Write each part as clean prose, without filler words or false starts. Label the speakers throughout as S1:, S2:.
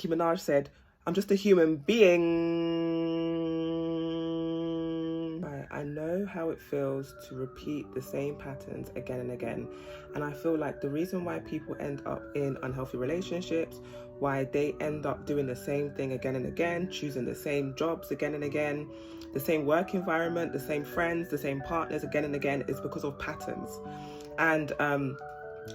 S1: Nicki Minaj said, I'm just a human being. I know how it feels to repeat the same patterns again and again. And I feel like the reason why people end up in unhealthy relationships, why they end up doing the same thing again and again, choosing the same jobs again and again, the same work environment, the same friends, the same partners again and again, is because of patterns. And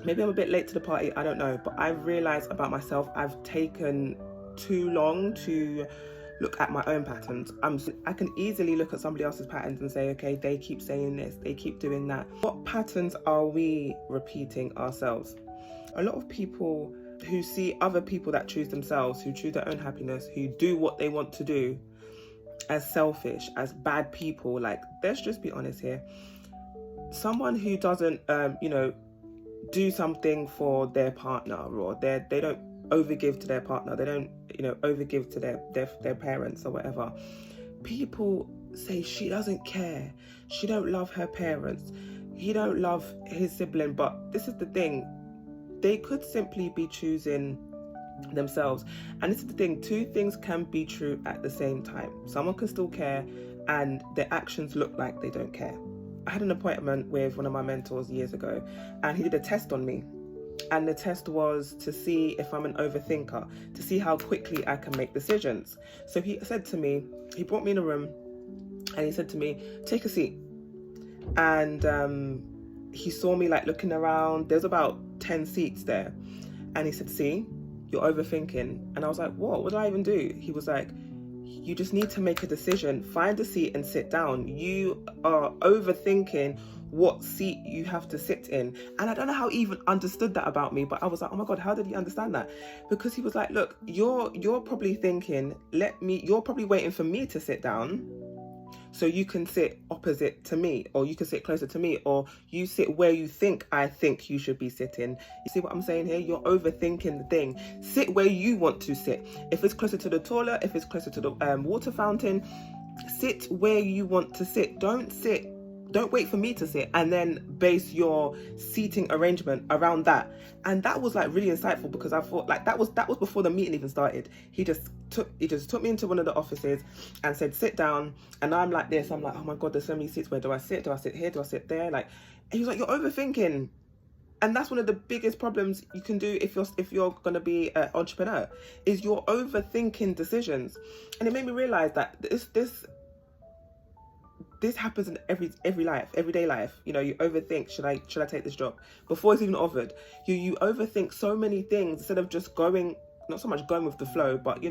S1: maybe I'm a bit late to the party, I don't know, but I've realized about myself, I've taken too long to look at my own patterns. I can easily look at somebody else's patterns and say, okay, they keep saying this, they keep doing that. What patterns are we repeating ourselves? A lot of people who see other people that choose themselves, who choose their own happiness, who do what they want to do, as selfish, as bad people. Like, let's just be honest here. Someone who doesn't, do something for their partner, or they don't overgive to their partner, they don't overgive to their parents or whatever, people say she doesn't care, she don't love her parents, he don't love his sibling. But this is the thing, they could simply be choosing themselves. And this is the thing, two things can be true at the same time. Someone can still care and their actions look like they don't care. I had an appointment with one of my mentors years ago, and he did a test on me. And the test was to see if I'm an overthinker, to see how quickly I can make decisions. So he said to me, he brought me in a room and he said to me, take a seat. And he saw me like looking around. There's about 10 seats there. And he said, see, you're overthinking. And I was like, what did I even do? He was like, you just need to make a decision, find a seat and sit down. You are overthinking what seat you have to sit in. And I don't know how he even understood that about me, but I was like, oh my God, how did he understand that? Because he was like, look, you're probably thinking, you're probably waiting for me to sit down so you can sit opposite to me, or you can sit closer to me, or you sit where you think I think you should be sitting. You see what I'm saying here? You're overthinking the thing. Sit where you want to sit. If it's closer to the toilet, if it's closer to the water fountain, sit where you want to sit. Don't wait for me to sit and then base your seating arrangement around that. And that was like really insightful, because I thought like that was before the meeting even started. He just took me into one of the offices and said, sit down. And I'm like this, I'm like, oh my God, there's so many seats. Where do I sit? Do I sit here? Do I sit there? Like, and he was like, you're overthinking. And that's one of the biggest problems you can do if you're gonna be an entrepreneur, is you're overthinking decisions. And it made me realize that this happens in everyday life. You overthink, should I take this job before it's even offered? You overthink so many things instead of just not so much going with the flow, but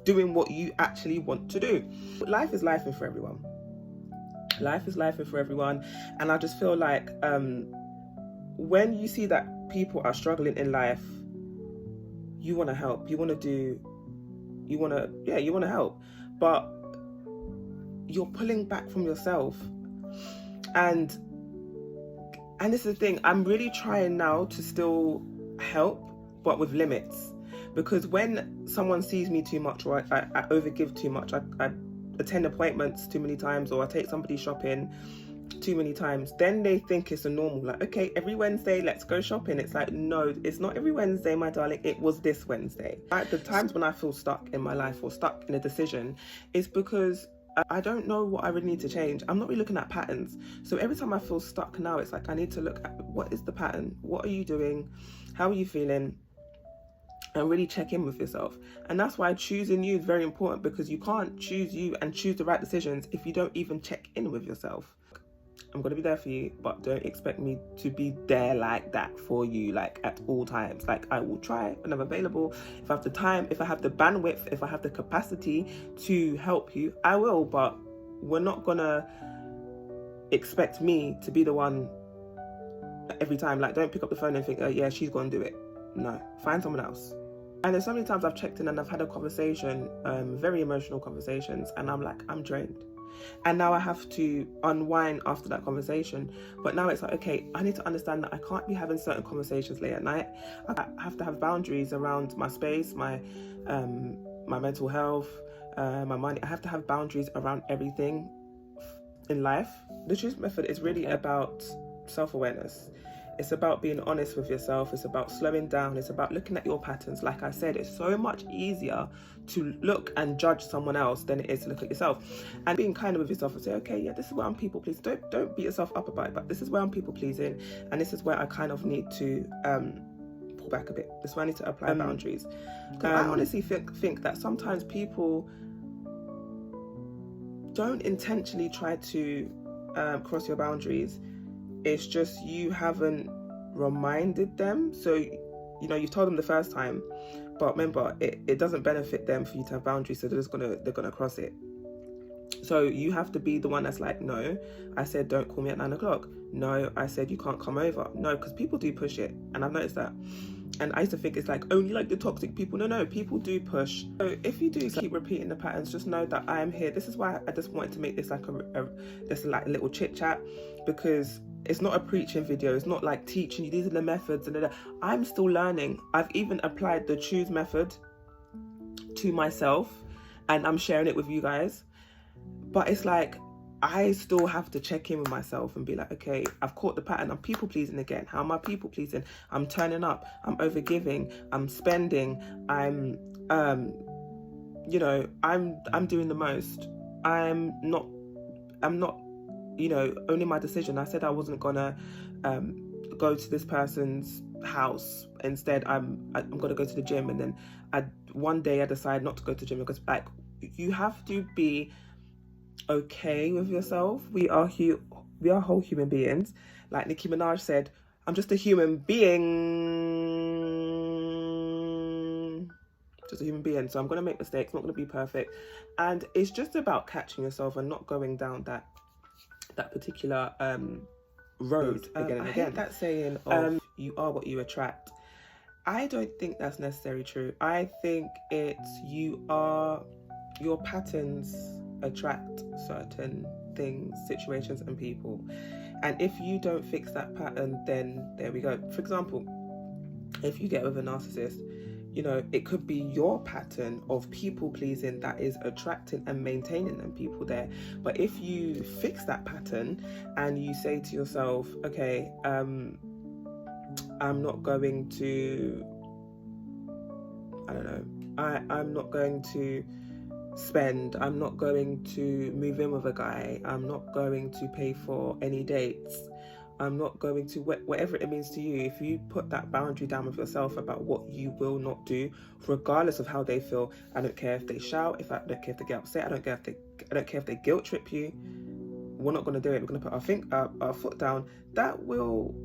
S1: doing what you actually want to do. Life is life for everyone. Life is life for everyone. And I just feel like when you see that people are struggling in life, you want to help, you want to help, but you're pulling back from yourself. And this is the thing, I'm really trying now to still help, but with limits. Because when someone sees me too much, or I overgive too much, I attend appointments too many times, or I take somebody shopping too many times, then they think it's a normal, like, okay, every Wednesday let's go shopping. It's like, no, it's not every Wednesday, my darling, it was this Wednesday. At the times when I feel stuck in my life or stuck in a decision, it's because I don't know what I really need to change. I'm not really looking at patterns. So every time I feel stuck now, it's like I need to look at, what is the pattern? What are you doing? How are you feeling? And really check in with yourself. And that's why choosing you is very important, because you can't choose you and choose the right decisions if you don't even check in with yourself. I'm going to be there for you, but don't expect me to be there like that for you, like at all times. Like, I will try when I'm available. If I have the time, if I have the bandwidth, if I have the capacity to help you, I will. But we're not going to expect me to be the one every time. Like, don't pick up the phone and think, oh yeah, she's going to do it. No, find someone else. And there's so many times I've checked in and I've had a conversation, very emotional conversations, and I'm like, I'm drained. And now I have to unwind after that conversation. But now it's like, okay, I need to understand that I can't be having certain conversations late at night. I have to have boundaries around my space, my mental health, my money. I have to have boundaries around everything in life. The Truth Method is really about self-awareness. It's about being honest with yourself. It's about slowing down. It's about looking at your patterns. Like I said, it's so much easier to look and judge someone else than it is to look at yourself. And being kind with yourself and say, okay, yeah, this is where I'm people pleasing. Don't beat yourself up about it, but this is where I'm people pleasing, and this is where I kind of need to pull back a bit. This is where I need to apply boundaries. I honestly think that sometimes people don't intentionally try to cross your boundaries. It's just you haven't reminded them. So, you know, you've told them the first time, but remember, it doesn't benefit them for you to have boundaries, so they're gonna cross it. So you have to be the one that's like, no, I said don't call me at 9 o'clock. No, I said you can't come over. No, because people do push it, and I've noticed that. And I used to think it's like only like the toxic people. No, people do push. So if you do keep repeating the patterns, just know that I am here. This is why I just wanted to make this like just like a little chit chat, because it's not a preaching video. It's not like teaching you these are the methods. And I'm still learning. I've even applied the choose method to myself, and I'm sharing it with you guys. But it's like, I still have to check in with myself and be like, okay, I've caught the pattern. I'm people pleasing again. How am I people pleasing? I'm turning up. I'm over giving. I'm spending. I'm you know, I'm doing the most. I'm not, you know, owning my decision. I said I wasn't gonna go to this person's house. Instead, I'm gonna go to the gym, and then one day I decide not to go to the gym, because like, you have to be okay with yourself. We are whole human beings. Like Nicki Minaj said, I'm just a human being. Just a human being. So I'm going to make mistakes, not going to be perfect. And it's just about catching yourself and not going down that particular road again and again. I hate that saying of you are what you attract. I don't think that's necessarily true. I think it's your patterns attract certain things, situations, and people. And if you don't fix that pattern, then there we go. For example, if you get with a narcissist, you know, it could be your pattern of people pleasing that is attracting and maintaining them people there. But if you fix that pattern and you say to yourself, okay, I'm not going to, I don't know, I'm not going to spend, I'm not going to move in with a guy, I'm not going to pay for any dates, I'm not going to, whatever it means to you. If you put that boundary down with yourself about what you will not do, regardless of how they feel, I don't care if they shout, I don't care if they get upset, I don't care if they guilt trip you, we're not going to do it. We're going to put our foot down. That will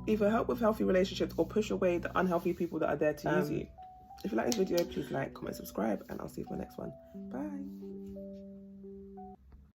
S1: either help with healthy relationships or push away the unhealthy people that are there to use you. If you like this video, please like, comment, subscribe, and I'll see you for the next one. Bye.